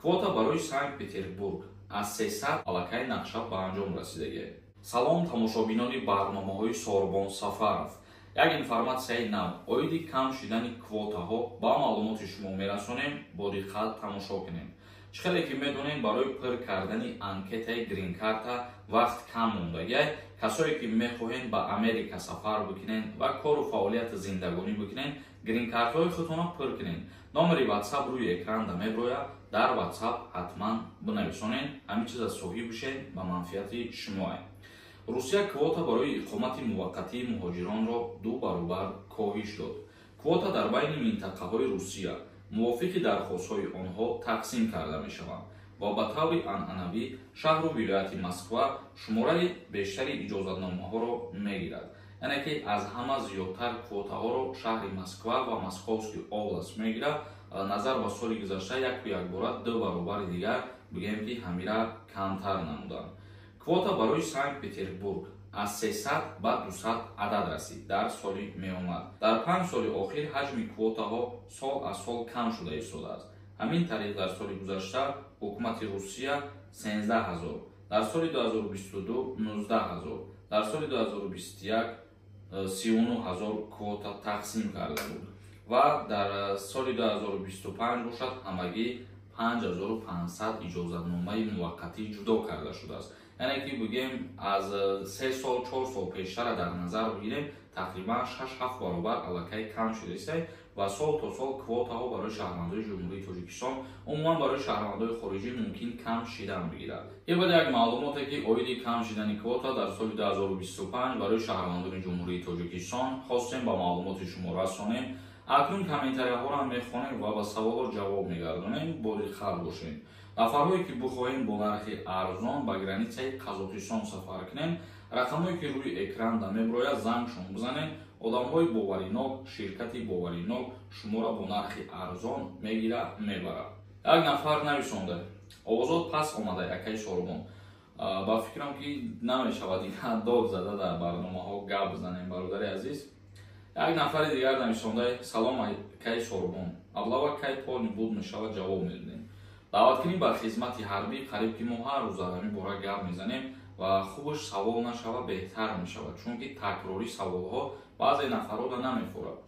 квота барои Санкт-Петербург аз 300 аллакай нақша ба анҷом расидагӣ. Салом тамошобинони барномаҳои Сорбон Сафаров. Як информатсияи нав оиди кам шидани квотаҳо ба маълумоти шумо мерасонем, бо диққат тамошо кунем. Чӣ хеле ки медонем барои пур кардани анкетаи грин-карта вақт кам мондагӣ, касое ки мехоҳед ба Америка сафар бикунед ва кору фаъолияти зиндагонӣ бикунед, грин-картаҳои худтонро пур кунед. Номери WhatsApp рӯи экран меброяд, дар WhatsApp ҳатман бинависонед, ҳамин чиз аз соҳиб бишед ба манфиати шумоe. Русия квота барои иқомати муваққатии муҳоҷиронро 2 баробар коҳиш дод. Квота дар байни минтақаҳои Русия мувофиқи дархостҳои онҳо тақсим карда мешаванд ва ба таври анъанавӣ шаҳру вилояти Москва шумораи бештари иҷозатномаҳоро мегирад. Яъне ки аз ҳама зиёдтар квотаҳоро шаҳри Москва ва Московский област мегирад. Назар ба соли гузашта якбора 2 баробари дигар бигем ки ҳамира камтар намуданд. Квота барои Санкт-Петербург аз 300 ба 200 адад расид дар соли меомад. Дар 5 соли охир ҳаҷми квотаҳо сол аз сол кам шуда истодааст. Ҳамин тариқ дар соли гузашта ҳукумати Русия 13 000, дар соли 2022 19 000, дар соли 2021 39 000 квота тақсим карда буд ва дар соли 2025 бошад ҳамагӣ 5500 иҷозатномаи муваққатӣ ҷудо карда шудааст. Яъне ки бигем аз 3 сол 4 сол пештара дар назар бигирем, тақрибан 6-7 баробар аллакай кам шудааст ва сол то сол квотаҳо барои шаҳрвандои ҷумҳурии Тоҷикистон, умуман барои шаҳрвандои хориҷӣ мумкин кам шидан бигирад. Ибади як маълумоте ки оиди кам шидани квота дар соли 2025 барои шаҳрвандони ҷумҳурии Тоҷикистон хостем ба маълумоти шумо расонем. Акнун комментарияҳоро мехонем ва ба саволҳо ҷавоб мегардонем. Бо диққат бошед. Нафарҳое ки бихоҳем бо нархи арзон ба границаи Қазоқистон сафар кунем, рақамҳое ки рӯи экран меброяд зангшон бизанед. Одамҳои боваринок, ширкати боваринок шуморо бо нархи арзон мегира мебарад. Як нафар нависонда: овозот пас омада якай Сорбон. Ба фикрам ки намешавад дигар дод зада дар барномаҳо гап бизанем бародари азиз. Як нафари дигар нависонда: салом якай Сорбон. Аблава кай полни буд мешавад ҷавоб медиҳем. даъваткунӣ ба хизмати ҳарбӣ қариб ки мо ҳар рӯз дар ҳамин бора гап мезанем ва хубаш савол нашава беҳтар мешавад, чунки такрори саволҳо баъзе нафарона намехӯрад.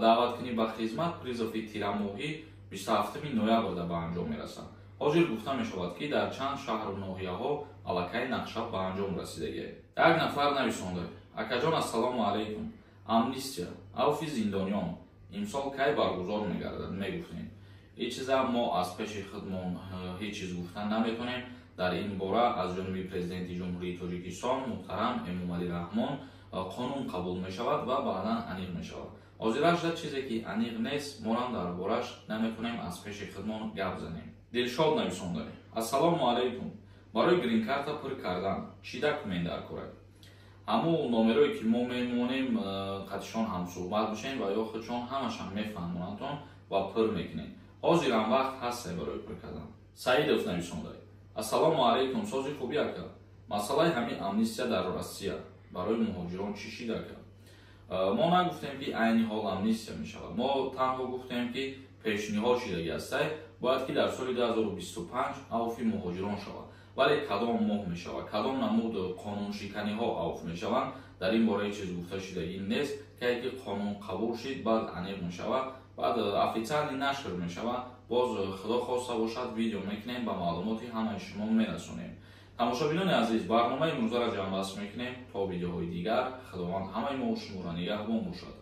даъваткунӣ ба хизмат призови тирамоҳӣ 27 ноябрда ба анҷом мерасад. ҳозир гуфта мешавад ки дар чанд шаҳру ноҳияҳо аллакай нақша ба анҷом расидагӣ. Як нафар нависонда: акаҷон ассалому алайкум. Амнистия авфи зиндониён имсол кай баргузор мегардад? Мегуфтем. Ичиза мо аз пеши худмон ҳеҷ чиз гуфтан наметонем. Дар ин бора аз ҷониби президенти ҷумҳурии Тоҷикистон муҳтарам Эмомалӣ Раҳмон қонун қабул мешавад ва баъдан аниқ мешавад. ҳозираш чизе ки аниқ нест, морам дар бораш наметонем аз пеши худмон гап занем. Дилшод нависонда: ассалому алайкум. барои грин-карта пур кардан чӣ документ дар кор аст? ҳамун номерое ки мо мемонем қатишон ҳамсӯҳбат бишем ва ё худшон ҳамашон мефаҳмонантон ва пур мекунем. ҳозирам вақт ҳаст барои пур кардан. Саидов нависонда: ассалому алайкум сози хуби ака. масъалаи ҳамин амнистия дар Россия барои муҳоҷирон чӣ шида кард? мо нагуфтем ки айни ҳол амнистия мешавад. мо танҳо гуфтем ки пешниҳод шидагӣ аст, бояд ки дар соли 2025 авфи муҳоҷирон шавад. вале кадом моҳ мешавад, кадом намуд қонуншиканиҳо авф мешаванд, дар ин бора ҳеҷ чиз гуфта шидагӣ нест. ки қонун қабул шид, баъд аниқ мешавад, баъд официалӣ нашр мешавад. боз худо хоста бошад видео мекунем, ба маълумоти ҳамаи шумо мерасонем. тамошобинони азиз, барномаи имрӯзаро ҷамъбаст мекунем. то видеоҳои дигар, худованд ҳамаи мо шуморо нигаҳбон бошад.